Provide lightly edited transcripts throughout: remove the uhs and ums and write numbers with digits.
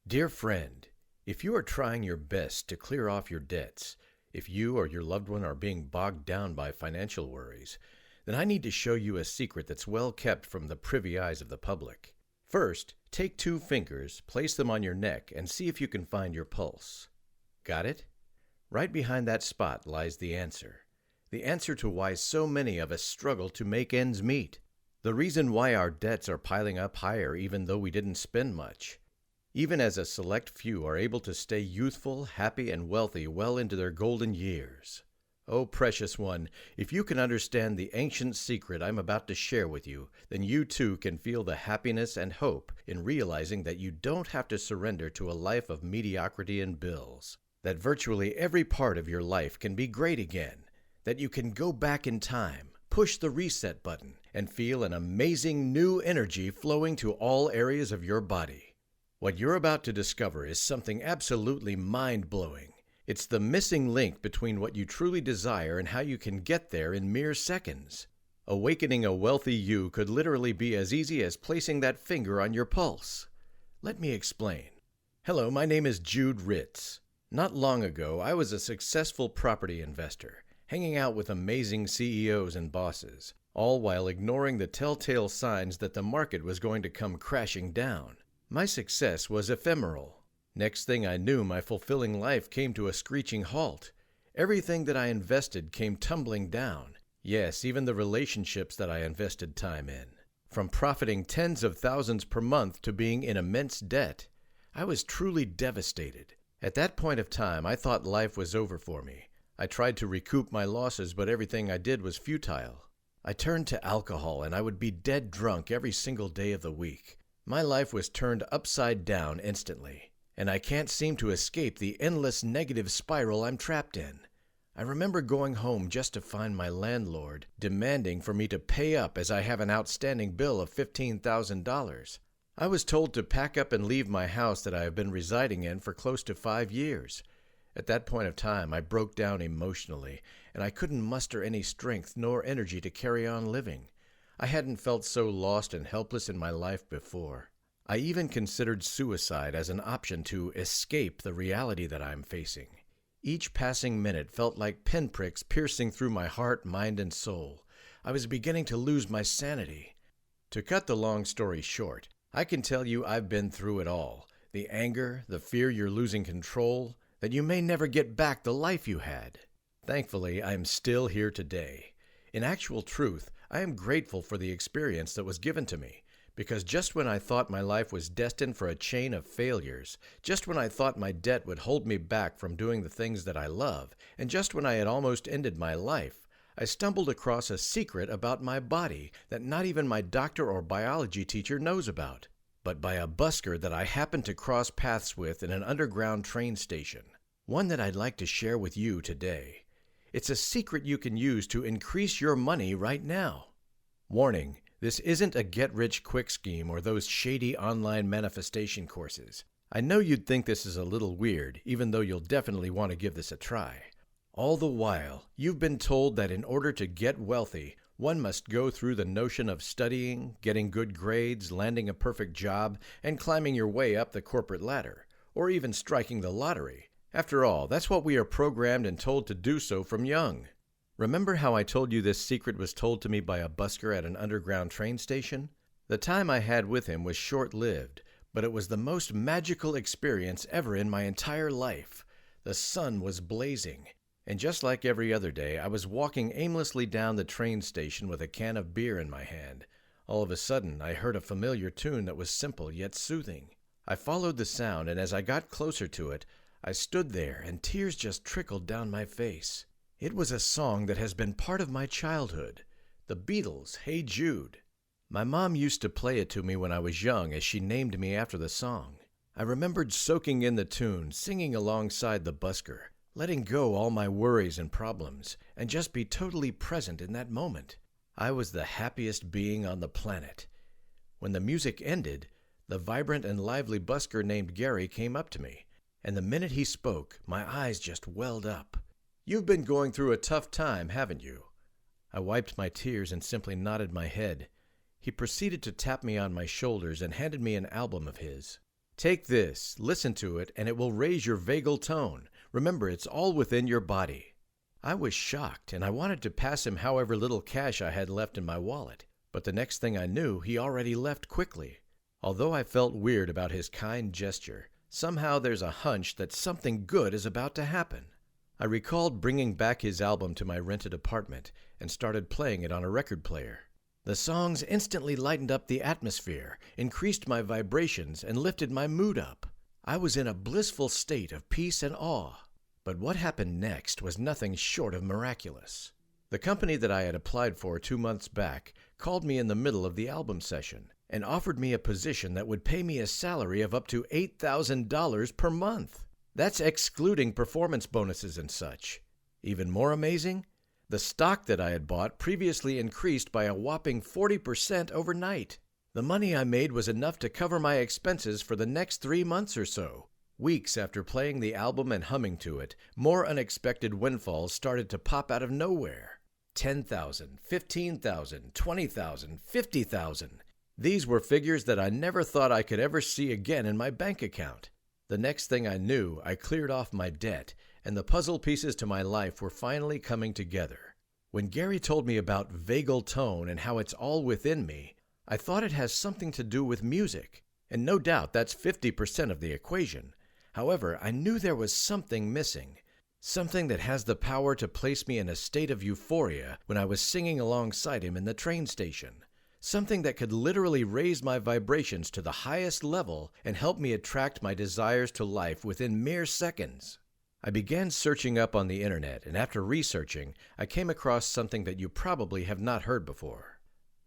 Dear friend, if you are trying your best to clear off your debts, if you or your loved one are being bogged down by financial worries, then I need to show you a secret that's well kept from the privy eyes of the public. First, take 2 fingers, place them on your neck, and see if you can find your pulse. Got it? Right behind that spot lies the answer. The answer to why so many of us struggle to make ends meet. The reason why our debts are piling up higher even though we didn't spend much. Even as a select few are able to stay youthful, happy, and wealthy well into their golden years. Oh, precious one, if you can understand the ancient secret I'm about to share with you, then you too can feel the happiness and hope in realizing that you don't have to surrender to a life of mediocrity and bills. That virtually every part of your life can be great again. That you can go back in time, push the reset button, and feel an amazing new energy flowing to all areas of your body. What you're about to discover is something absolutely mind-blowing. It's the missing link between what you truly desire and how you can get there in mere seconds. Awakening a wealthy you could literally be as easy as placing that finger on your pulse. Let me explain. Hello, my name is Jude Ritz. Not long ago, I was a successful property investor, hanging out with amazing CEOs and bosses, all while ignoring the telltale signs that the market was going to come crashing down. My success was ephemeral. Next thing I knew, my fulfilling life came to a screeching halt. Everything that I invested came tumbling down. Yes, even the relationships that I invested time in. From profiting tens of thousands per month to being in immense debt, I was truly devastated. At that point of time, I thought life was over for me. I tried to recoup my losses, but everything I did was futile. I turned to alcohol, and I would be dead drunk every single day of the week. My life was turned upside down instantly, and I can't seem to escape the endless negative spiral I'm trapped in. I remember going home just to find my landlord demanding for me to pay up as I have an outstanding bill of $15,000. I was told to pack up and leave my house that I have been residing in for close to 5 years. At that point of time, I broke down emotionally, and I couldn't muster any strength nor energy to carry on living. I hadn't felt so lost and helpless in my life before. I even considered suicide as an option to escape the reality that I'm facing. Each passing minute felt like pinpricks piercing through my heart, mind, and soul. I was beginning to lose my sanity. To cut the long story short, I can tell you I've been through it all. The anger, the fear you're losing control, that you may never get back the life you had. Thankfully, I'm still here today. In actual truth, I am grateful for the experience that was given to me, because just when I thought my life was destined for a chain of failures, just when I thought my debt would hold me back from doing the things that I love, and just when I had almost ended my life, I stumbled across a secret about my body that not even my doctor or biology teacher knows about, but by a busker that I happened to cross paths with in an underground train station, one that I'd like to share with you today. It's a secret you can use to increase your money right now. Warning, this isn't a get-rich-quick scheme or those shady online manifestation courses. I know you'd think this is a little weird, even though you'll definitely want to give this a try. All the while, you've been told that in order to get wealthy, one must go through the notion of studying, getting good grades, landing a perfect job, and climbing your way up the corporate ladder, or even striking the lottery. After all, that's what we are programmed and told to do so from young. Remember how I told you this secret was told to me by a busker at an underground train station? The time I had with him was short-lived, but it was the most magical experience ever in my entire life. The sun was blazing, and just like every other day, I was walking aimlessly down the train station with a can of beer in my hand. All of a sudden, I heard a familiar tune that was simple yet soothing. I followed the sound, and as I got closer to it, I stood there, and tears just trickled down my face. It was a song that has been part of my childhood, the Beatles' Hey Jude. My mom used to play it to me when I was young as she named me after the song. I remembered soaking in the tune, singing alongside the busker, letting go all my worries and problems, and just be totally present in that moment. I was the happiest being on the planet. When the music ended, the vibrant and lively busker named Gary came up to me, and the minute he spoke, my eyes just welled up. "You've been going through a tough time, haven't you?" I wiped my tears and simply nodded my head. He proceeded to tap me on my shoulders and handed me an album of his. Take this, listen to it, and it will raise your vagal tone. Remember, it's all within your body. I was shocked, and I wanted to pass him however little cash I had left in my wallet. But the next thing I knew, he already left quickly. Although I felt weird about his kind gesture, somehow there's a hunch that something good is about to happen. I recalled bringing back his album to my rented apartment and started playing it on a record player. The songs instantly lightened up the atmosphere, increased my vibrations, and lifted my mood up. I was in a blissful state of peace and awe. But what happened next was nothing short of miraculous. The company that I had applied for 2 months back called me in the middle of the album session and offered me a position that would pay me a salary of up to $8,000 per month. That's excluding performance bonuses and such. Even more amazing, the stock that I had bought previously increased by a whopping 40% overnight. The money I made was enough to cover my expenses for the next 3 months or so. Weeks after playing the album and humming to it, more unexpected windfalls started to pop out of nowhere. 10,000, 15,000, 20,000, 50,000. These were figures that I never thought I could ever see again in my bank account. The next thing I knew, I cleared off my debt, and the puzzle pieces to my life were finally coming together. When Gary told me about vagal tone and how it's all within me, I thought it has something to do with music, and no doubt that's 50% of the equation. However, I knew there was something missing, something that has the power to place me in a state of euphoria when I was singing alongside him in the train station. Something that could literally raise my vibrations to the highest level and help me attract my desires to life within mere seconds. I began searching up on the internet, and after researching, I came across something that you probably have not heard before.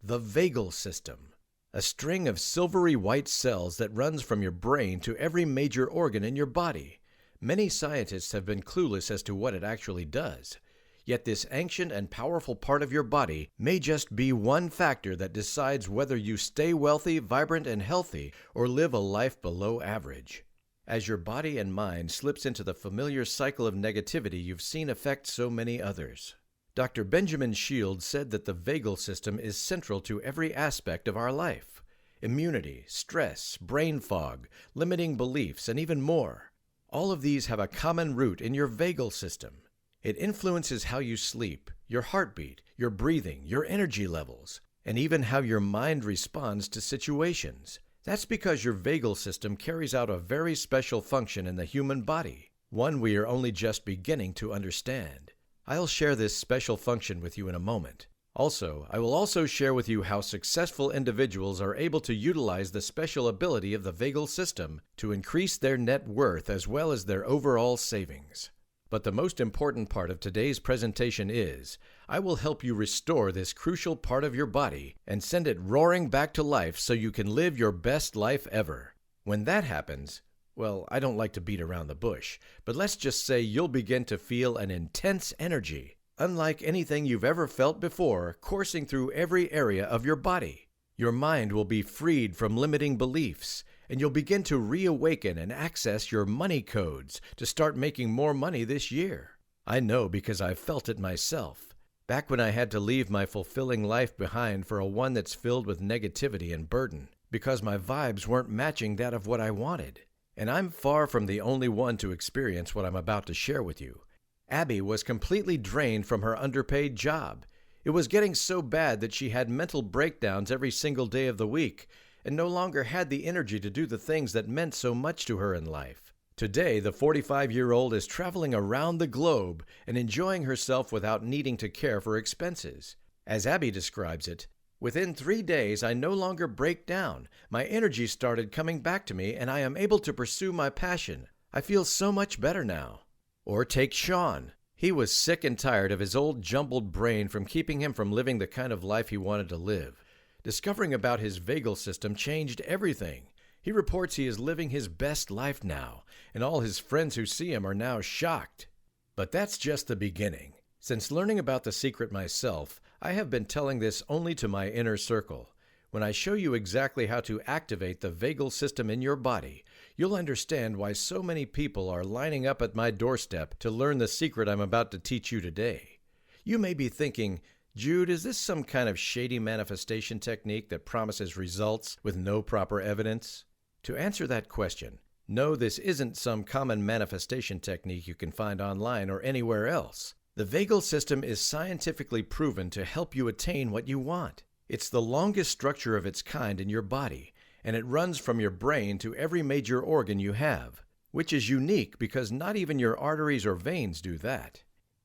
The vagal system. A string of silvery white cells that runs from your brain to every major organ in your body. Many scientists have been clueless as to what it actually does. Yet this ancient and powerful part of your body may just be one factor that decides whether you stay wealthy, vibrant, and healthy, or live a life below average. As your body and mind slips into the familiar cycle of negativity you've seen affect so many others. Dr. Benjamin Shields said that the vagal system is central to every aspect of our life. Immunity, stress, brain fog, limiting beliefs, and even more. All of these have a common root in your vagal system. It influences how you sleep, your heartbeat, your breathing, your energy levels, and even how your mind responds to situations. That's because your vagal system carries out a very special function in the human body, one we are only just beginning to understand. I'll share this special function with you in a moment. I will also share with you how successful individuals are able to utilize the special ability of the vagal system to increase their net worth as well as their overall savings. But the most important part of today's presentation is, I will help you restore this crucial part of your body and send it roaring back to life so you can live your best life ever. When that happens, well, I don't like to beat around the bush, but let's just say you'll begin to feel an intense energy, unlike anything you've ever felt before, coursing through every area of your body. Your mind will be freed from limiting beliefs, and you'll begin to reawaken and access your money codes to start making more money this year. I know because I've felt it myself. Back when I had to leave my fulfilling life behind for a one that's filled with negativity and burden, because my vibes weren't matching that of what I wanted. And I'm far from the only one to experience what I'm about to share with you. Abby was completely drained from her underpaid job. It was getting so bad that she had mental breakdowns every single day of the week and no longer had the energy to do the things that meant so much to her in life. Today, the 45-year-old is traveling around the globe and enjoying herself without needing to care for expenses. As Abby describes it, within 3 days, I no longer break down. My energy started coming back to me, and I am able to pursue my passion. I feel so much better now. Or take Sean. He was sick and tired of his old jumbled brain from keeping him from living the kind of life he wanted to live. Discovering about his vagal system changed everything. He reports he is living his best life now, and all his friends who see him are now shocked. But that's just the beginning. Since learning about the secret myself, I have been telling this only to my inner circle. When I show you exactly how to activate the vagal system in your body, you'll understand why so many people are lining up at my doorstep to learn the secret I'm about to teach you today. You may be thinking, Jude, is this some kind of shady manifestation technique that promises results with no proper evidence? To answer that question, no, this isn't some common manifestation technique you can find online or anywhere else. The vagal system is scientifically proven to help you attain what you want. It's the longest structure of its kind in your body, and it runs from your brain to every major organ you have, which is unique because not even your arteries or veins do that.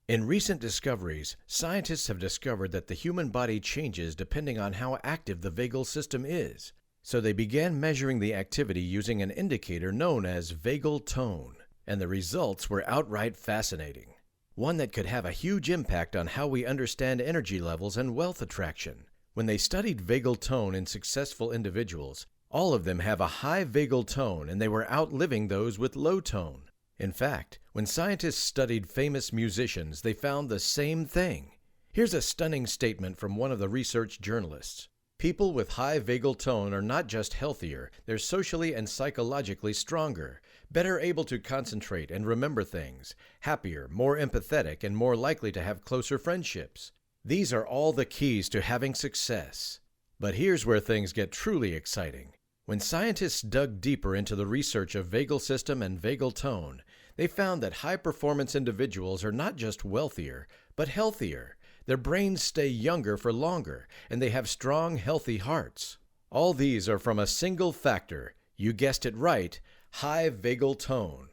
In recent discoveries, scientists have discovered that the human body changes depending on how active the vagal system is. So they began measuring the activity using an indicator known as vagal tone, and the results were outright fascinating. One that could have a huge impact on how we understand energy levels and wealth attraction. When they studied vagal tone in successful individuals, all of them have a high vagal tone, and they were outliving those with low tone. In fact, when scientists studied famous musicians, they found the same thing. Here's a stunning statement from one of the research journalists. People with high vagal tone are not just healthier, they're socially and psychologically stronger, better able to concentrate and remember things, happier, more empathetic, and more likely to have closer friendships. These are all the keys to having success. But here's where things get truly exciting. When scientists dug deeper into the research of vagal system and vagal tone, they found that high-performance individuals are not just wealthier, but healthier. Their brains stay younger for longer, and they have strong, healthy hearts. All these are from a single factor, you guessed it right, high vagal tone.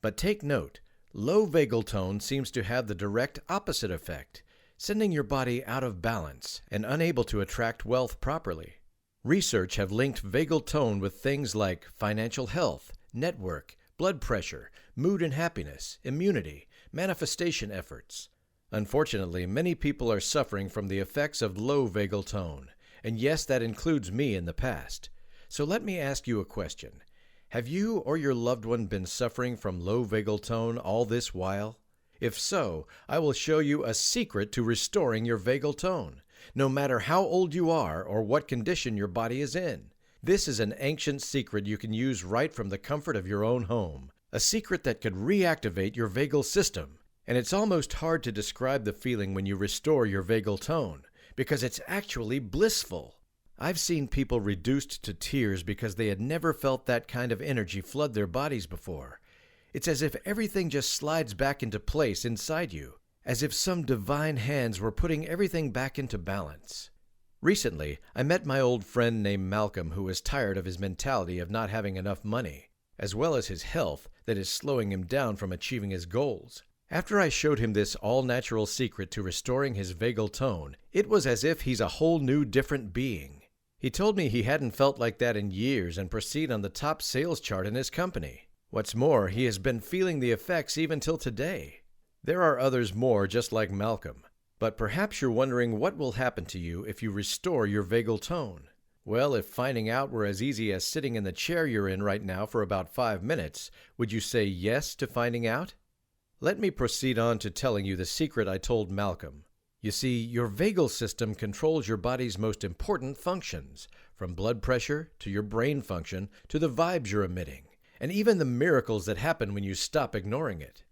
But take note, low vagal tone seems to have the direct opposite effect, sending your body out of balance and unable to attract wealth properly. Research have linked vagal tone with things like financial health, network, blood pressure, mood and happiness, immunity, manifestation efforts. Unfortunately, many people are suffering from the effects of low vagal tone, and yes, that includes me in the past. So let me ask you a question. Have you or your loved one been suffering from low vagal tone all this while? If so, I will show you a secret to restoring your vagal tone, no matter how old you are or what condition your body is in. This is an ancient secret you can use right from the comfort of your own home, a secret that could reactivate your vagal system. And it's almost hard to describe the feeling when you restore your vagal tone, because it's actually blissful. I've seen people reduced to tears because they had never felt that kind of energy flood their bodies before. It's as if everything just slides back into place inside you, as if some divine hands were putting everything back into balance. Recently, I met my old friend named Malcolm who was tired of his mentality of not having enough money, as well as his health that is slowing him down from achieving his goals. After I showed him this all-natural secret to restoring his vagal tone, it was as if he's a whole new different being. He told me he hadn't felt like that in years and proceeded on the top sales chart in his company. What's more, he has been feeling the effects even till today. There are others more just like Malcolm, but perhaps you're wondering what will happen to you if you restore your vagal tone. Well, if finding out were as easy as sitting in the chair you're in right now for about 5 minutes, would you say yes to finding out? Let me proceed on to telling you the secret I told Malcolm. You see, your vagal system controls your body's most important functions, from blood pressure to your brain function to the vibes you're emitting, and even the miracles that happen when you stop ignoring it.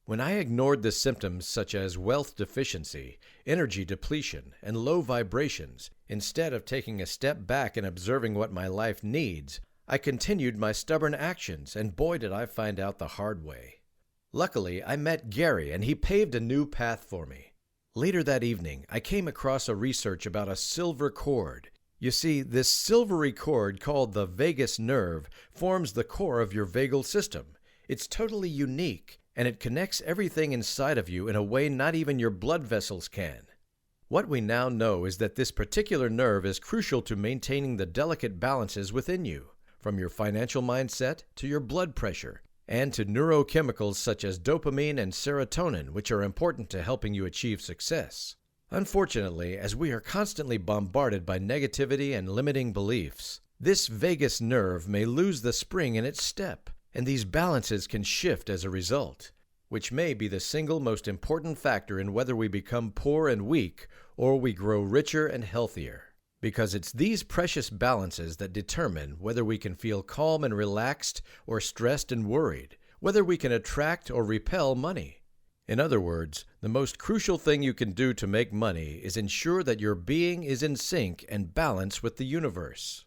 When I ignored the symptoms such as wealth deficiency, energy depletion, and low vibrations, instead of taking a step back and observing what my life needs, I continued my stubborn actions, and boy did I find out the hard way. Luckily, I met Gary, and he paved a new path for me. Later that evening, I came across a research about a silver cord. You see, this silvery cord called the vagus nerve forms the core of your vagal system. It's totally unique, and it connects everything inside of you in a way not even your blood vessels can. What we now know is that this particular nerve is crucial to maintaining the delicate balances within you, from your financial mindset to your blood pressure, and to neurochemicals such as dopamine and serotonin, which are important to helping you achieve success. Unfortunately, as we are constantly bombarded by negativity and limiting beliefs, this vagus nerve may lose the spring in its step, and these balances can shift as a result, which may be the single most important factor in whether we become poor and weak or we grow richer and healthier. Because it's these precious balances that determine whether we can feel calm and relaxed or stressed and worried, whether we can attract or repel money. In other words, the most crucial thing you can do to make money is ensure that your being is in sync and balance with the universe.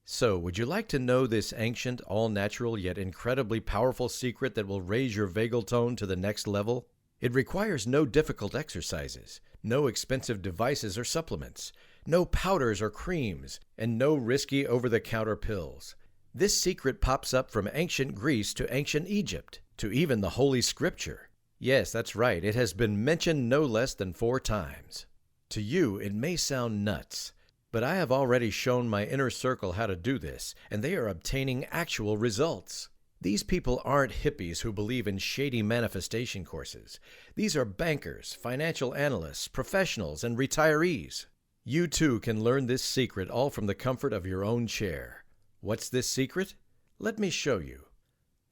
So, would you like to know this ancient, all-natural, yet incredibly powerful secret that will raise your vagal tone to the next level? It requires no difficult exercises, no expensive devices or supplements, no powders or creams, and no risky over-the-counter pills. This secret pops up from ancient Greece to ancient Egypt, to even the Holy Scripture. Yes, that's right, it has been mentioned no less than 4 times. To you, it may sound nuts, but I have already shown my inner circle how to do this, and they are obtaining actual results. These people aren't hippies who believe in shady manifestation courses. These are bankers, financial analysts, professionals, and retirees. You too can learn this secret all from the comfort of your own chair. What's this secret? Let me show you.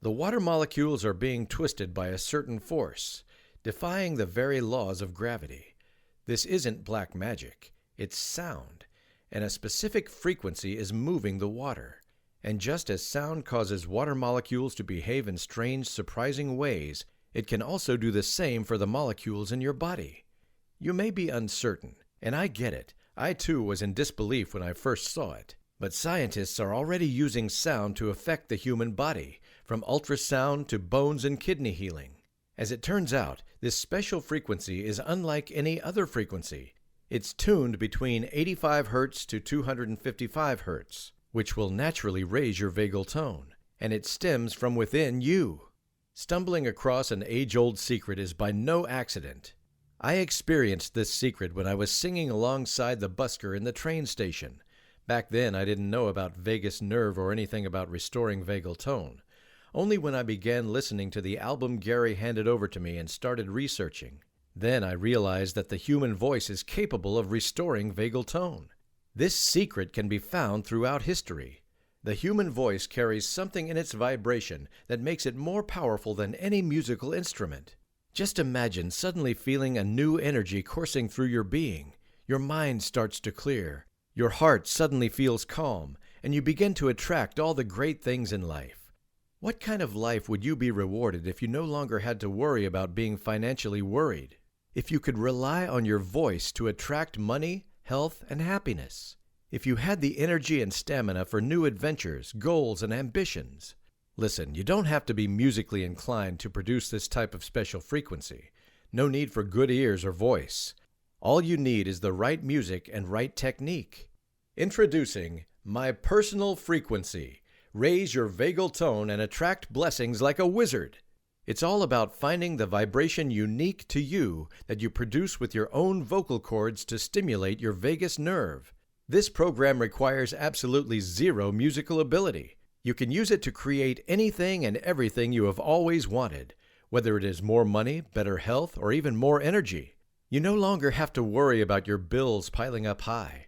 The water molecules are being twisted by a certain force, defying the very laws of gravity. This isn't black magic, it's sound, and a specific frequency is moving the water. And just as sound causes water molecules to behave in strange, surprising ways, it can also do the same for the molecules in your body. You may be uncertain, and I get it. I too was in disbelief when I first saw it. But scientists are already using sound to affect the human body, from ultrasound to bones and kidney healing. As it turns out, this special frequency is unlike any other frequency. It's tuned between 85 Hz to 255 Hz. Which will naturally raise your vagal tone, and it stems from within you. Stumbling across an age-old secret is by no accident. I experienced this secret when I was singing alongside the busker in the train station. Back then, I didn't know about vagus nerve or anything about restoring vagal tone. Only when I began listening to the album Gary handed over to me and started researching. Then I realized that the human voice is capable of restoring vagal tone. This secret can be found throughout history. The human voice carries something in its vibration that makes it more powerful than any musical instrument. Just imagine suddenly feeling a new energy coursing through your being. Your mind starts to clear. Your heart suddenly feels calm, and you begin to attract all the great things in life. What kind of life would you be rewarded if you no longer had to worry about being financially worried? If you could rely on your voice to attract money, health, and happiness. If you had the energy and stamina for new adventures, goals, and ambitions. Listen, you don't have to be musically inclined to produce this type of special frequency. No need for good ears or voice. All you need is the right music and right technique. Introducing my personal frequency. Raise your vagal tone and attract blessings like a wizard. It's all about finding the vibration unique to you that you produce with your own vocal cords to stimulate your vagus nerve. This program requires absolutely zero musical ability. You can use it to create anything and everything you have always wanted, whether it is more money, better health, or even more energy. You no longer have to worry about your bills piling up high.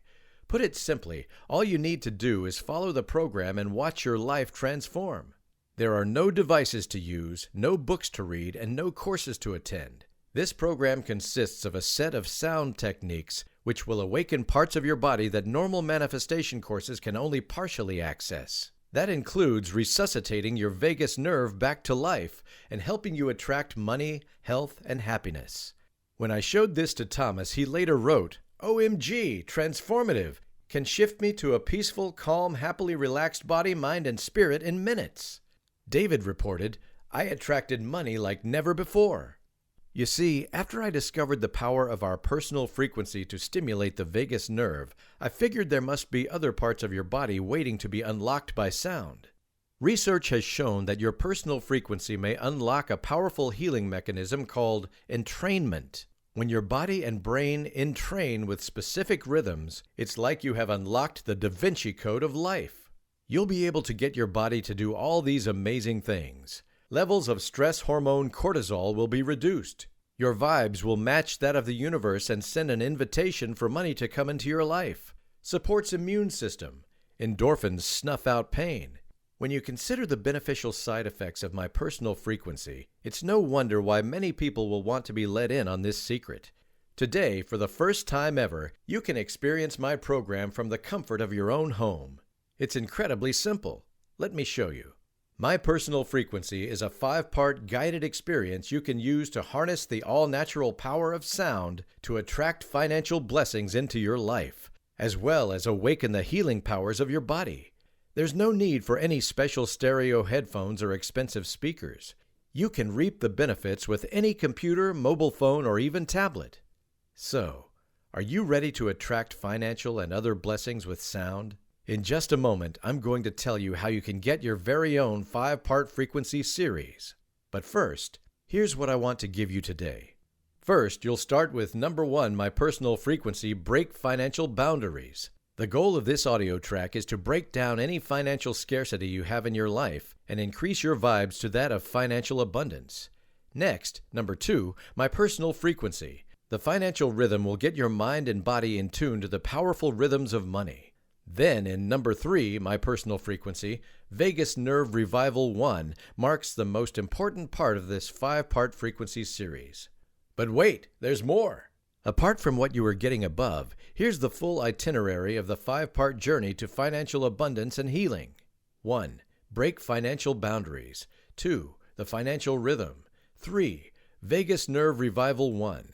Put it simply, all you need to do is follow the program and watch your life transform. There are no devices to use, no books to read, and no courses to attend. This program consists of a set of sound techniques which will awaken parts of your body that normal manifestation courses can only partially access. That includes resuscitating your vagus nerve back to life and helping you attract money, health, and happiness. When I showed this to Thomas, he later wrote, "OMG, transformative, can shift me to a peaceful, calm, happily relaxed body, mind, and spirit in minutes." David reported, "I attracted money like never before." You see, after I discovered the power of our personal frequency to stimulate the vagus nerve, I figured there must be other parts of your body waiting to be unlocked by sound. Research has shown that your personal frequency may unlock a powerful healing mechanism called entrainment. When your body and brain entrain with specific rhythms, it's like you have unlocked the Da Vinci Code of life. You'll be able to get your body to do all these amazing things. Levels of stress hormone cortisol will be reduced. Your vibes will match that of the universe and send an invitation for money to come into your life. Supports immune system. Endorphins snuff out pain. When you consider the beneficial side effects of my personal frequency, it's no wonder why many people will want to be let in on this secret. Today, for the first time ever, you can experience my program from the comfort of your own home. It's incredibly simple. Let me show you. My personal frequency is a 5-part guided experience you can use to harness the all-natural power of sound to attract financial blessings into your life, as well as awaken the healing powers of your body. There's no need for any special stereo headphones or expensive speakers. You can reap the benefits with any computer, mobile phone, or even tablet. So, are you ready to attract financial and other blessings with sound? In just a moment, I'm going to tell you how you can get your very own 5-part frequency series. But first, here's what I want to give you today. First, you'll start with number 1, my personal frequency, Break Financial Boundaries. The goal of this audio track is to break down any financial scarcity you have in your life and increase your vibes to that of financial abundance. Next, number 2, my personal frequency. The financial rhythm will get your mind and body in tune to the powerful rhythms of money. Then, in number 3, my personal frequency, Vagus Nerve Revival 1 marks the most important part of this 5-part frequency series. But wait, there's more! Apart from what you are getting above, here's the full itinerary of the 5-part journey to financial abundance and healing. 1. Break financial boundaries. 2. The financial rhythm. 3. Vagus Nerve Revival 1.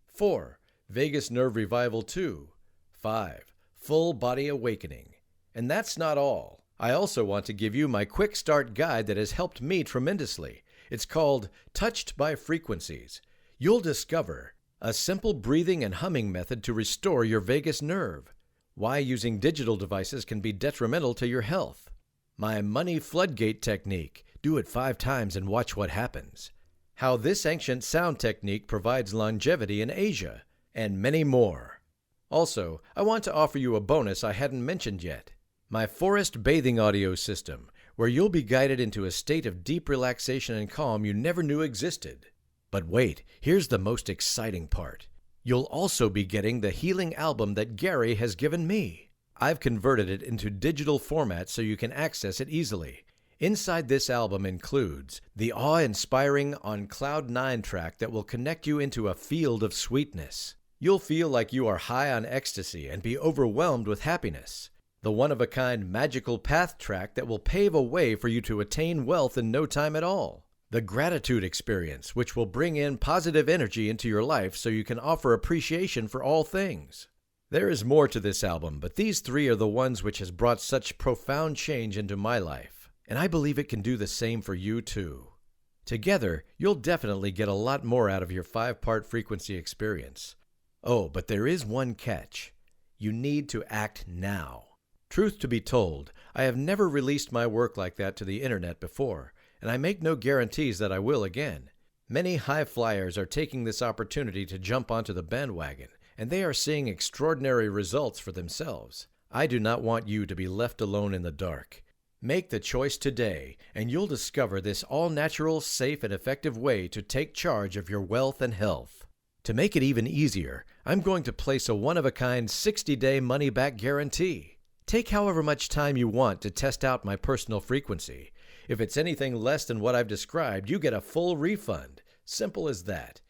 4. Vagus Nerve Revival 2. 5. Full Body Awakening. And that's not all. I also want to give you my quick start guide that has helped me tremendously. It's called Touched by Frequencies. You'll discover a simple breathing and humming method to restore your vagus nerve. Why using digital devices can be detrimental to your health. My money floodgate technique. Do it 5 times and watch what happens. How this ancient sound technique provides longevity in Asia. And many more. Also, I want to offer you a bonus I hadn't mentioned yet. My forest bathing audio system, where you'll be guided into a state of deep relaxation and calm you never knew existed. But wait, here's the most exciting part. You'll also be getting the healing album that Gary has given me. I've converted it into digital format so you can access it easily. Inside this album includes the awe-inspiring On Cloud 9 track that will connect you into a field of sweetness. You'll feel like you are high on ecstasy and be overwhelmed with happiness. The one-of-a-kind Magical Path track that will pave a way for you to attain wealth in no time at all. The Gratitude Experience, which will bring in positive energy into your life so you can offer appreciation for all things. There is more to this album, but these 3 are the ones which has brought such profound change into my life, and I believe it can do the same for you too. Together, you'll definitely get a lot more out of your 5-part frequency experience. Oh, but there is one catch. You need to act now. Truth to be told, I have never released my work like that to the internet before, and I make no guarantees that I will again. Many high flyers are taking this opportunity to jump onto the bandwagon, and they are seeing extraordinary results for themselves. I do not want you to be left alone in the dark. Make the choice today, and you'll discover this all-natural, safe, and effective way to take charge of your wealth and health. To make it even easier, I'm going to place a one-of-a-kind 60-day money-back guarantee. Take however much time you want to test out my personal frequency. If it's anything less than what I've described, you get a full refund. Simple as that.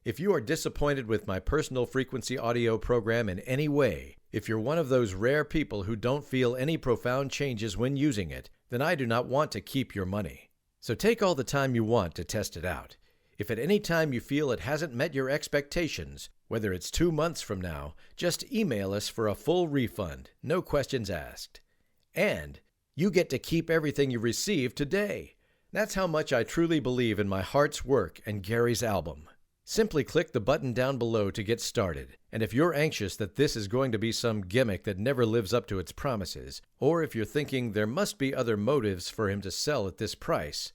If you are disappointed with my personal frequency audio program in any way, if you're one of those rare people who don't feel any profound changes when using it, then I do not want to keep your money. So take all the time you want to test it out. If at any time you feel it hasn't met your expectations, whether it's 2 months from now, just email us for a full refund, no questions asked. And you get to keep everything you receive today. That's how much I truly believe in my heart's work and Gary's album. Simply click the button down below to get started. And if you're anxious that this is going to be some gimmick that never lives up to its promises, or if you're thinking there must be other motives for him to sell at this price,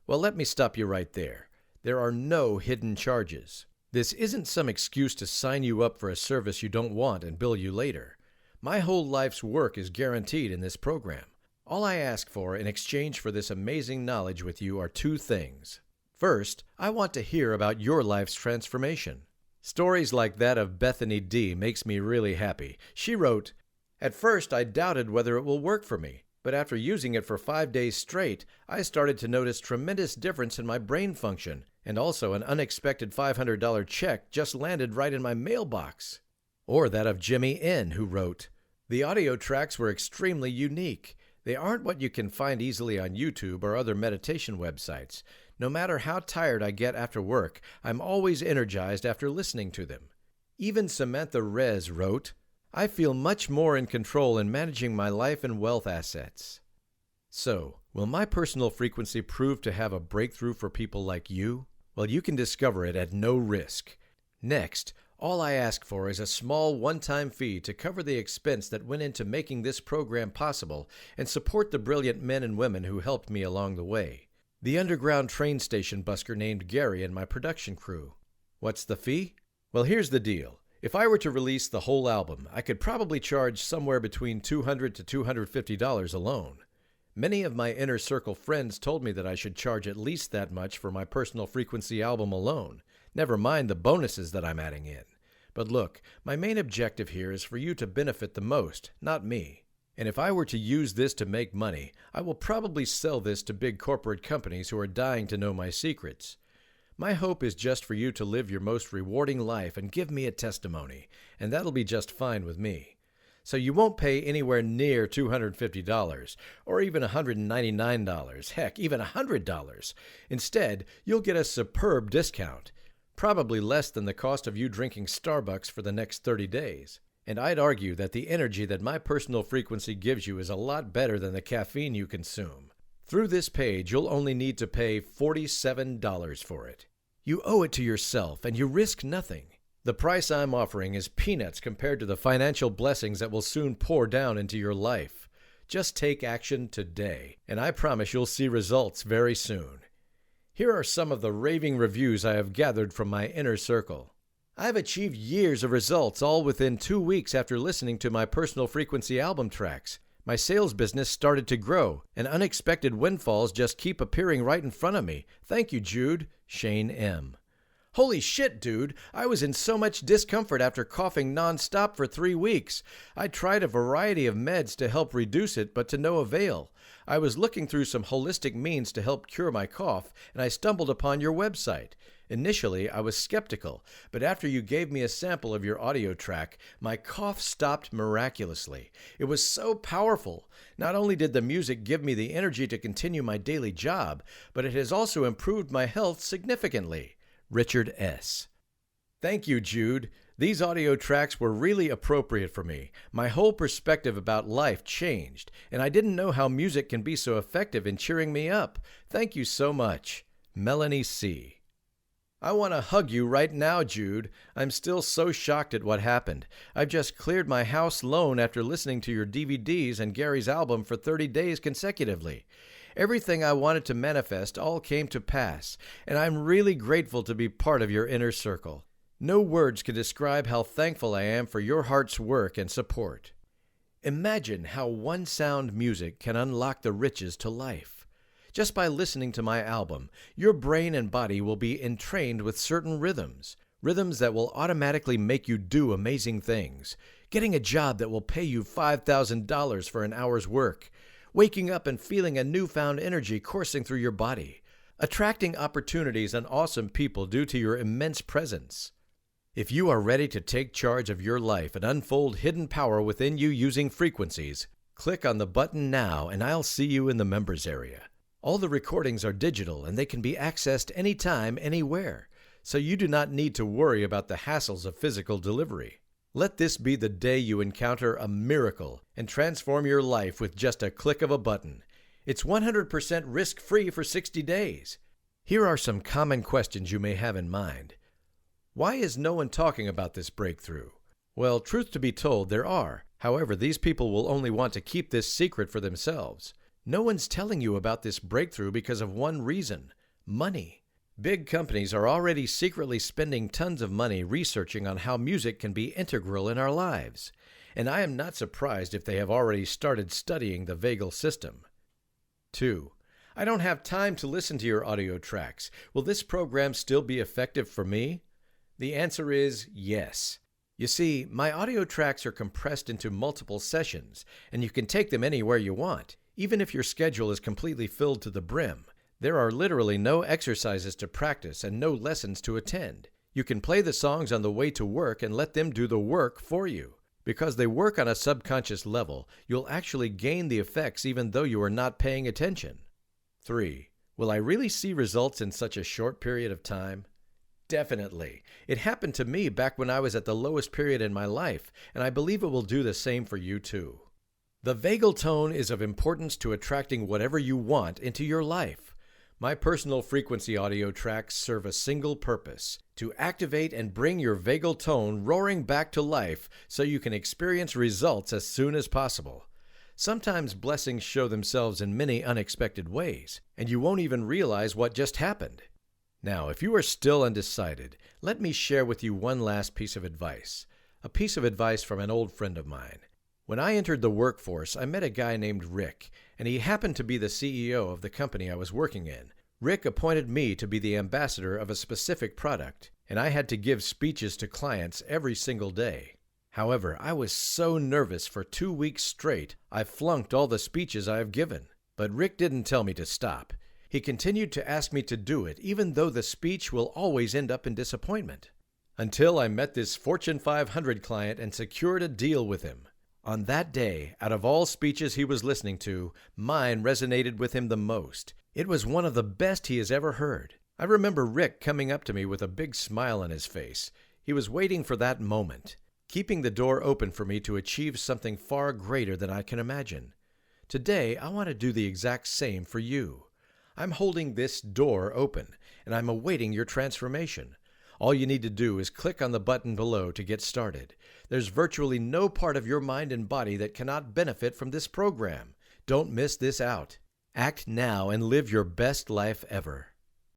well, let me stop you right there. There are no hidden charges. This isn't some excuse to sign you up for a service you don't want and bill you later. My whole life's work is guaranteed in this program. All I ask for in exchange for this amazing knowledge with you are 2 things. First, I want to hear about your life's transformation. Stories like that of Bethany D. makes me really happy. She wrote, "At first I doubted whether it will work for me, but after using it for 5 days straight, I started to notice tremendous difference in my brain function, and also an unexpected $500 check just landed right in my mailbox." Or that of Jimmy N., who wrote, "The audio tracks were extremely unique. They aren't what you can find easily on YouTube or other meditation websites. No matter how tired I get after work, I'm always energized after listening to them." Even Samantha Rez wrote, "I feel much more in control in managing my life and wealth assets." So, will my personal frequency prove to have a breakthrough for people like you? Well, you can discover it at no risk. Next, all I ask for is a small one-time fee to cover the expense that went into making this program possible and support the brilliant men and women who helped me along the way. The underground train station busker named Gary and my production crew. What's the fee? Well, here's the deal. If I were to release the whole album, I could probably charge somewhere between $200 to $250 alone. Many of my inner circle friends told me that I should charge at least that much for my personal frequency album alone, never mind the bonuses that I'm adding in. But look, my main objective here is for you to benefit the most, not me. And if I were to use this to make money, I will probably sell this to big corporate companies who are dying to know my secrets. My hope is just for you to live your most rewarding life and give me a testimony, and that'll be just fine with me. So you won't pay anywhere near $250 or even $199, heck, even $100. Instead, you'll get a superb discount, probably less than the cost of you drinking Starbucks for the next 30 days. And I'd argue that the energy that my personal frequency gives you is a lot better than the caffeine you consume. Through this page, you'll only need to pay $47 for it. You owe it to yourself, and you risk nothing. The price I'm offering is peanuts compared to the financial blessings that will soon pour down into your life. Just take action today, and I promise you'll see results very soon. Here are some of the raving reviews I have gathered from my inner circle. I've achieved years of results all within 2 weeks after listening to my personal frequency album tracks. My sales business started to grow, and unexpected windfalls just keep appearing right in front of me. Thank you, Jude. Shane M. Holy shit, dude. I was in so much discomfort after coughing nonstop for 3 weeks. I tried a variety of meds to help reduce it, but to no avail. I was looking through some holistic means to help cure my cough, and I stumbled upon your website. Initially, I was skeptical, but after you gave me a sample of your audio track, my cough stopped miraculously. It was so powerful. Not only did the music give me the energy to continue my daily job, but it has also improved my health significantly. Richard S. Thank you, Jude. These audio tracks were really appropriate for me. My whole perspective about life changed, and I didn't know how music can be so effective in cheering me up. Thank you so much. Melanie C. I want to hug you right now, Jude. I'm still so shocked at what happened. I've just cleared my house loan after listening to your DVDs and Gary's album for 30 days consecutively. Everything I wanted to manifest all came to pass, and I'm really grateful to be part of your inner circle. No words can describe how thankful I am for your heart's work and support. Imagine how one sound music can unlock the riches to life. Just by listening to my album, your brain and body will be entrained with certain rhythms that will automatically make you do amazing things. Getting a job that will pay you $5,000 for an hour's work. Waking up and feeling a newfound energy coursing through your body. Attracting opportunities and awesome people due to your immense presence. If you are ready to take charge of your life and unfold hidden power within you using frequencies, click on the button now and I'll see you in the members area. All the recordings are digital and they can be accessed anytime, anywhere, so you do not need to worry about the hassles of physical delivery. Let this be the day you encounter a miracle and transform your life with just a click of a button. It's 100% risk-free for 60 days. Here are some common questions you may have in mind. Why is no one talking about this breakthrough? Well, truth to be told, there are. However, these people will only want to keep this secret for themselves. No one's telling you about this breakthrough because of one reason: money. Big companies are already secretly spending tons of money researching on how music can be integral in our lives. And I am not surprised if they have already started studying the vagal system. 2. I don't have time to listen to your audio tracks. Will this program still be effective for me? The answer is yes. You see, my audio tracks are compressed into multiple sessions, and you can take them anywhere you want, even if your schedule is completely filled to the brim. There are literally no exercises to practice and no lessons to attend. You can play the songs on the way to work and let them do the work for you. Because they work on a subconscious level, you'll actually gain the effects even though you are not paying attention. 3. Will I really see results in such a short period of time? Definitely. It happened to me back when I was at the lowest period in my life, and I believe it will do the same for you too. The vagal tone is of importance to attracting whatever you want into your life. My personal frequency audio tracks serve a single purpose: to activate and bring your vagal tone roaring back to life so you can experience results as soon as possible. Sometimes blessings show themselves in many unexpected ways, and you won't even realize what just happened. Now, if you are still undecided, let me share with you one last piece of advice. A piece of advice from an old friend of mine. When I entered the workforce, I met a guy named Rick, and he happened to be the CEO of the company I was working in. Rick appointed me to be the ambassador of a specific product, and I had to give speeches to clients every single day. However, I was so nervous for 2 weeks straight, I flunked all the speeches I have given. But Rick didn't tell me to stop. He continued to ask me to do it, even though the speech will always end up in disappointment. Until I met this Fortune 500 client and secured a deal with him. On that day, out of all speeches he was listening to, mine resonated with him the most. It was one of the best he has ever heard. I remember Rick coming up to me with a big smile on his face. He was waiting for that moment, keeping the door open for me to achieve something far greater than I can imagine. Today, I want to do the exact same for you. I'm holding this door open, and I'm awaiting your transformation. All you need to do is click on the button below to get started. There's virtually no part of your mind and body that cannot benefit from this program. Don't miss this out. Act now and live your best life ever.